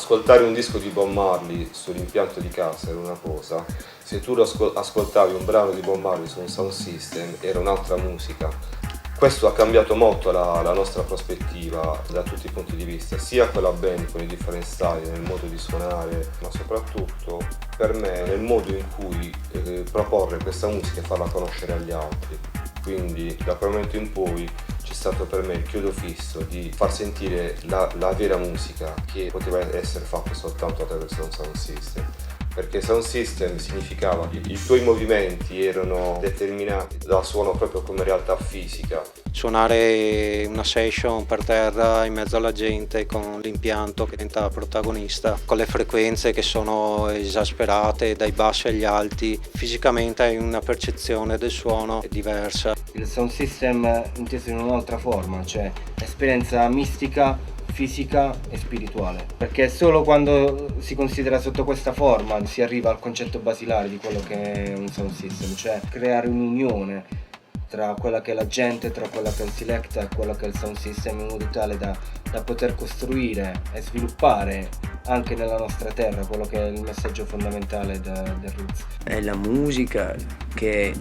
ascoltare un disco di Bob Marley sull'impianto di casa era una cosa, se tu ascoltavi un brano di Bob Marley su un sound system era un'altra musica. Questo ha cambiato molto la nostra prospettiva da tutti i punti di vista, sia con la band, con i different style, nel modo di suonare, ma soprattutto per me nel modo in cui proporre questa musica e farla conoscere agli altri. Quindi da quel momento in poi c'è stato per me il chiodo fisso di far sentire la vera musica che poteva essere fatta soltanto attraverso un sound system. Perché sound system significava che i tuoi movimenti erano determinati dal suono proprio come realtà fisica. Suonare una session per terra in mezzo alla gente con l'impianto che diventa protagonista, con le frequenze che sono esasperate dai bassi agli alti, fisicamente hai una percezione del suono diversa. Il sound system inteso in un'altra forma, cioè esperienza mistica, fisica e spirituale, perché solo quando si considera sotto questa forma si arriva al concetto basilare di quello che è un sound system, cioè creare un'unione tra quella che è la gente, tra quella che è il select e quella che è il sound system, in modo tale da poter costruire e sviluppare anche nella nostra terra quello che è il messaggio fondamentale del Roots. È la musica che è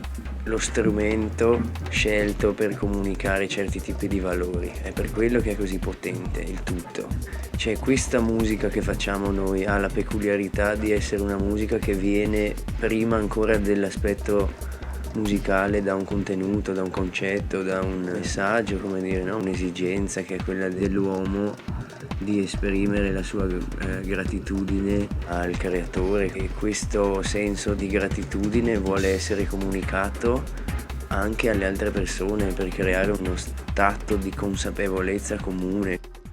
lo strumento scelto per comunicare certi tipi di valori, è per quello che è così potente il tutto. Cioè questa musica che facciamo noi ha la peculiarità di essere una musica che viene prima ancora dell'aspetto musicale da un contenuto, da un concetto, da un messaggio, come dire, no? Un'esigenza che è quella dell'uomo di esprimere la sua gratitudine al creatore, e questo senso di gratitudine vuole essere comunicato anche alle altre persone per creare uno stato di consapevolezza comune.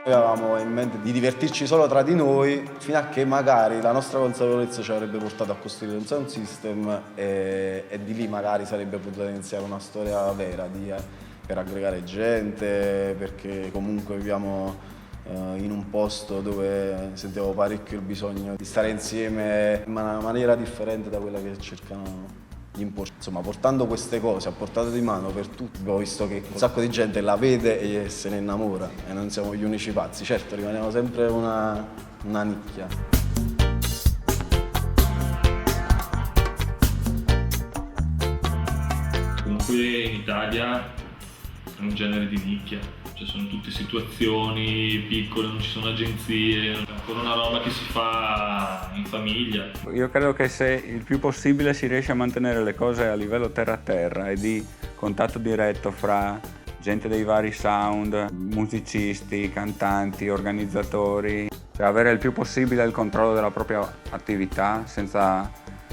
Avevamo in mente di divertirci solo tra di noi, fino a che magari la nostra consapevolezza ci avrebbe portato a costruire un sound system e di lì magari sarebbe potuta iniziare una storia vera per aggregare gente, perché comunque viviamo in un posto dove sentiamo parecchio il bisogno di stare insieme in una maniera differente da quella che cercano. Insomma, portando queste cose a portata di mano per tutti, abbiamo visto che un sacco di gente la vede e se ne innamora, e non siamo gli unici pazzi. Certo, rimaniamo sempre una nicchia. Comunque in Italia è un genere di nicchia. Cioè sono tutte situazioni piccole, non ci sono agenzie, è ancora una roba che si fa in famiglia. Io credo che se il più possibile si riesce a mantenere le cose a livello terra a terra e di contatto diretto fra gente dei vari sound, musicisti, cantanti, organizzatori, cioè avere il più possibile il controllo della propria attività senza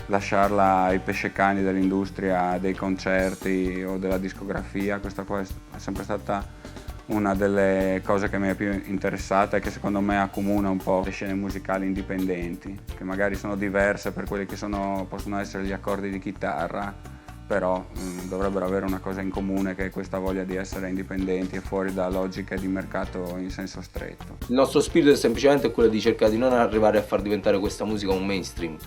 lasciarla ai pescecani dell'industria dei concerti o della discografia. Questa qua è sempre stata una delle cose che mi è più interessata e che secondo me accomuna un po' le scene musicali indipendenti, che magari sono diverse per quelli che possono essere gli accordi di chitarra, però dovrebbero avere una cosa in comune, che è questa voglia di essere indipendenti e fuori da logiche di mercato in senso stretto. Il nostro spirito è semplicemente quello di cercare di non arrivare a far diventare questa musica un mainstream,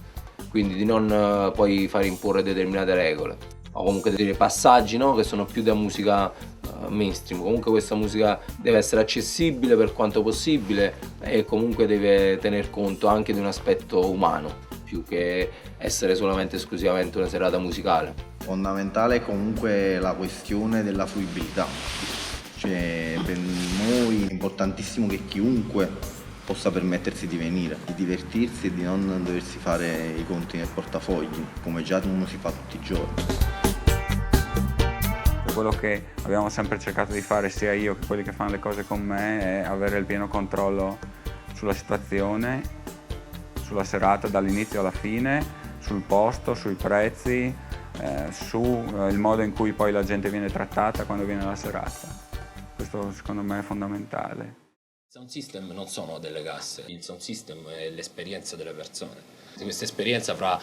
quindi di non poi fare imporre determinate regole o comunque dei passaggi, no? Che sono più da musica mainstream. Comunque questa musica deve essere accessibile per quanto possibile e comunque deve tener conto anche di un aspetto umano, più che essere solamente esclusivamente una serata musicale. Fondamentale è comunque la questione della fruibilità, cioè per noi è importantissimo che chiunque possa permettersi di venire, di divertirsi e di non doversi fare i conti nel portafogli, come già uno si fa tutti i giorni. Quello che abbiamo sempre cercato di fare, sia io che quelli che fanno le cose con me, è avere il pieno controllo sulla situazione, sulla serata dall'inizio alla fine, sul posto, sui prezzi, sul modo in cui poi la gente viene trattata quando viene alla serata. Questo secondo me è fondamentale. Il sound system non sono delle casse, il sound system è l'esperienza delle persone. Questa esperienza fra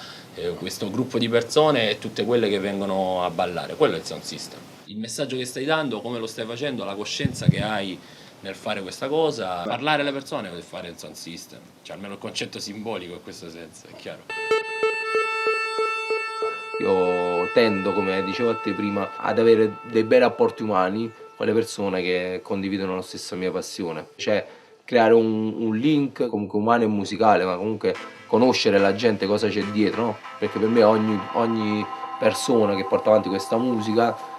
questo gruppo di persone e tutte quelle che vengono a ballare, quello è il sound system. Il messaggio che stai dando, come lo stai facendo, la coscienza che hai nel fare questa cosa, parlare alle persone per fare il sound system, cioè almeno il concetto simbolico in questo senso, è chiaro. Io tendo, come dicevo a te prima, ad avere dei bei rapporti umani con le persone che condividono la stessa mia passione. Cioè creare un link comunque umano e musicale, ma comunque conoscere la gente cosa c'è dietro, no? Perché per me ogni persona che porta avanti questa musica,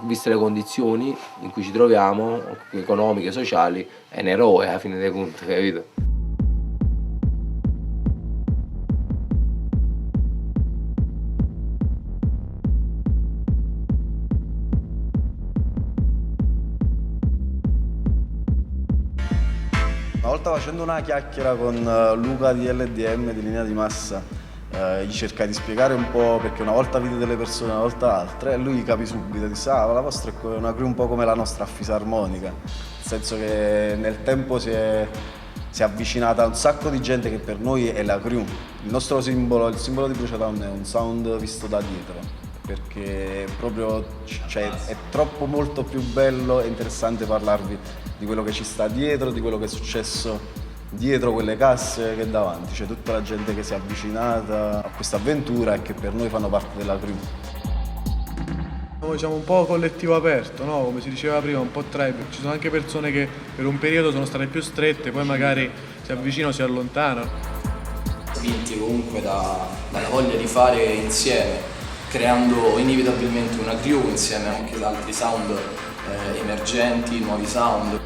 viste le condizioni in cui ci troviamo, economiche, sociali, è un eroe alla fine dei conti, capito? Una volta facendo una chiacchiera con Luca di LDM di Linea di Massa, gli cercai di spiegare un po', perché una volta vide delle persone, una volta altre, e lui capì subito, disse la vostra è una crew un po' come la nostra a fisarmonica, nel senso che nel tempo si è avvicinata a un sacco di gente che per noi è la crew. Il nostro simbolo, il simbolo di Brucia Town è un sound visto da dietro, perché proprio è troppo molto più bello e interessante parlarvi di quello che ci sta dietro, di quello che è successo dietro quelle casse che davanti. C'è tutta la gente che si è avvicinata a questa avventura e che per noi fanno parte della crew. Noi siamo un po' collettivo aperto, no? Come si diceva prima, un po' tribe. Ci sono anche persone che per un periodo sono state più strette, poi magari si avvicinano, si allontanano. Vinti comunque dalla voglia di fare insieme, creando inevitabilmente una crew insieme anche ad altri sound emergenti, nuovi sound.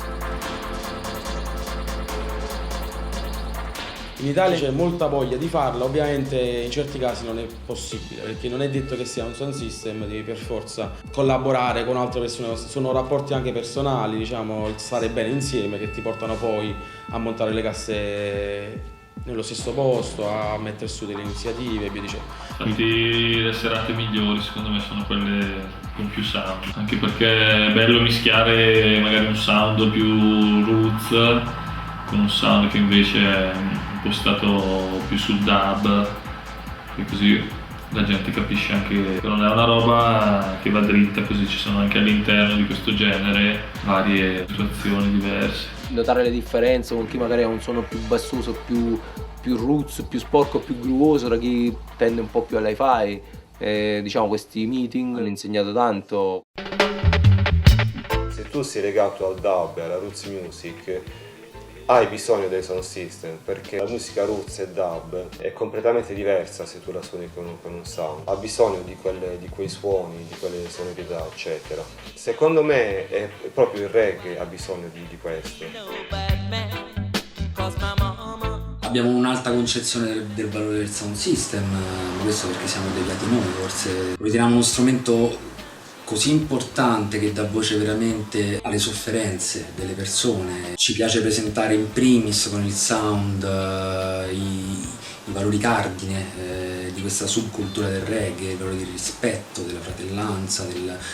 In Italia c'è molta voglia di farla, ovviamente in certi casi non è possibile, perché non è detto che sia un sound system, devi per forza collaborare con altre persone, sono rapporti anche personali, diciamo, stare bene insieme che ti portano poi a montare le casse nello stesso posto, a mettere su delle iniziative e via dicendo. Infatti le serate migliori secondo me sono quelle con più sound, anche perché è bello mischiare magari un sound più roots con un sound che invece è impostato più sul dub, e così la gente capisce anche che non è una roba che va dritta, così ci sono anche all'interno di questo genere varie situazioni diverse. Notare le differenze con chi magari ha un suono più bassoso, più roots, più sporco, più groovoso, da chi tende un po' più all'hi-fi. Diciamo questi meeting hanno insegnato tanto. Se tu sei legato al dub e alla roots music, hai bisogno dei sound system, perché la musica roots e dub è completamente diversa se tu la suoni con un sound. Ha bisogno di quei suoni, di quelle sonorità, eccetera. Secondo me è proprio il reggae ha bisogno di questo. Abbiamo un'alta concezione del valore del sound system, questo perché siamo deviati noi, forse lo riteniamo uno strumento così importante che dà voce veramente alle sofferenze delle persone. Ci piace presentare in primis con il sound i valori cardine di questa subcultura del reggae, i valori del rispetto, della fratellanza,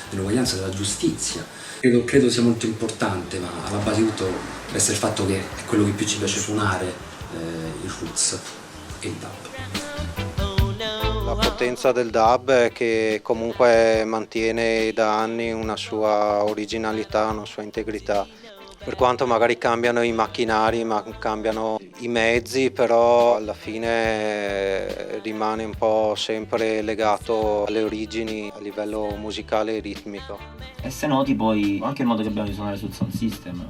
dell'uguaglianza, della giustizia. Credo sia molto importante, ma alla base di tutto resta il fatto che è quello che più ci piace suonare, il roots e il dub. La potenza del dub è che comunque mantiene da anni una sua originalità, una sua integrità. Per quanto magari cambiano i macchinari, ma cambiano i mezzi, però alla fine rimane un po' sempre legato alle origini a livello musicale e ritmico. E se noti poi anche il modo che abbiamo di suonare sul sound system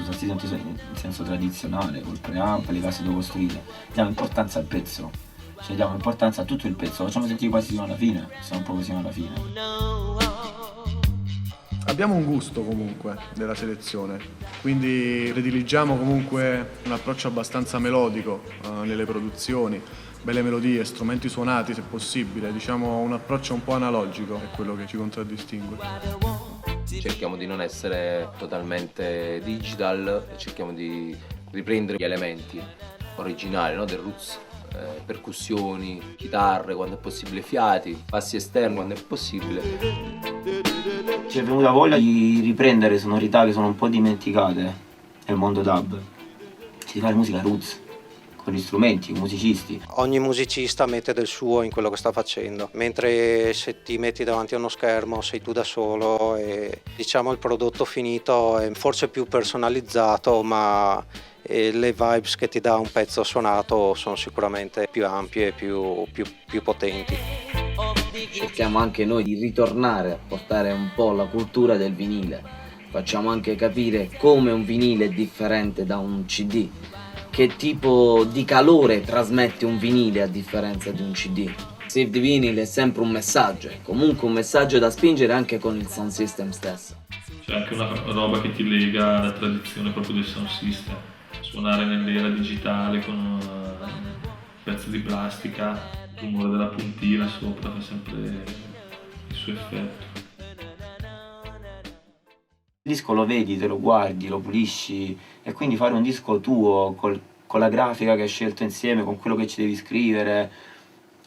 in senso tradizionale, col preamp, le case costruite, diamo importanza al pezzo, cioè diamo importanza a tutto il pezzo, facciamo sentire quasi fino alla fine, siamo un po' così alla fine. Abbiamo un gusto comunque della selezione, quindi prediligiamo comunque un approccio abbastanza melodico nelle produzioni, belle melodie, strumenti suonati se possibile, diciamo un approccio un po' analogico è quello che ci contraddistingue. Cerchiamo di non essere totalmente digital, cerchiamo di riprendere gli elementi originali, no? Del roots, percussioni, chitarre quando è possibile, fiati, bassi esterni quando è possibile. Ci è venuta voglia di riprendere sonorità che sono un po' dimenticate nel mondo dub, di fare musica roots, con gli strumenti, i musicisti. Ogni musicista mette del suo in quello che sta facendo, mentre se ti metti davanti a uno schermo sei tu da solo e diciamo il prodotto finito è forse più personalizzato, ma le vibes che ti dà un pezzo suonato sono sicuramente più ampie e più potenti. cerchiamo anche noi di ritornare a portare un po' la cultura del vinile. Facciamo anche capire come un vinile è differente da un CD, che tipo di calore trasmette un vinile a differenza di un CD. Save the Vinyl è sempre un messaggio, è comunque un messaggio da spingere anche con il sound system stesso. C'è anche una roba che ti lega alla tradizione proprio del sound system. Suonare nell'era digitale con pezzi di plastica, il rumore della puntina sopra fa sempre il suo effetto. Il disco lo vedi, te lo guardi, lo pulisci, e quindi fare un disco tuo con la grafica che hai scelto insieme, con quello che ci devi scrivere,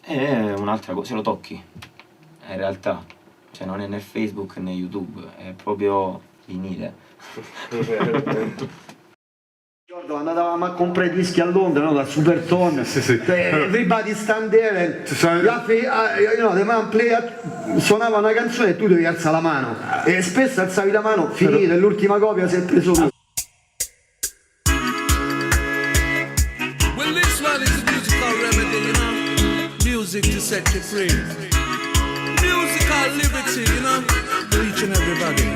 è un'altra cosa, se lo tocchi, in realtà, cioè non è né Facebook né YouTube, è proprio vinile. Andavamo a comprare i dischi a Londra, no? Dal Superton, Everybody Stand There, the man suonava una canzone e tu devi alzare la mano, e spesso alzavi la mano, finita, l'ultima copia si è preso lui. Well, this one is a musical remedy, you know, music to set you free, musical liberty, you know, for each and everybody.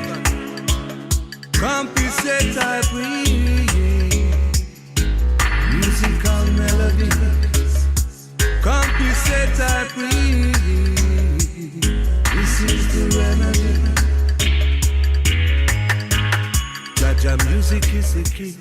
Compensate I free. Musical melodies, compensate I breathe. This is the remedy. Jaja music is the key.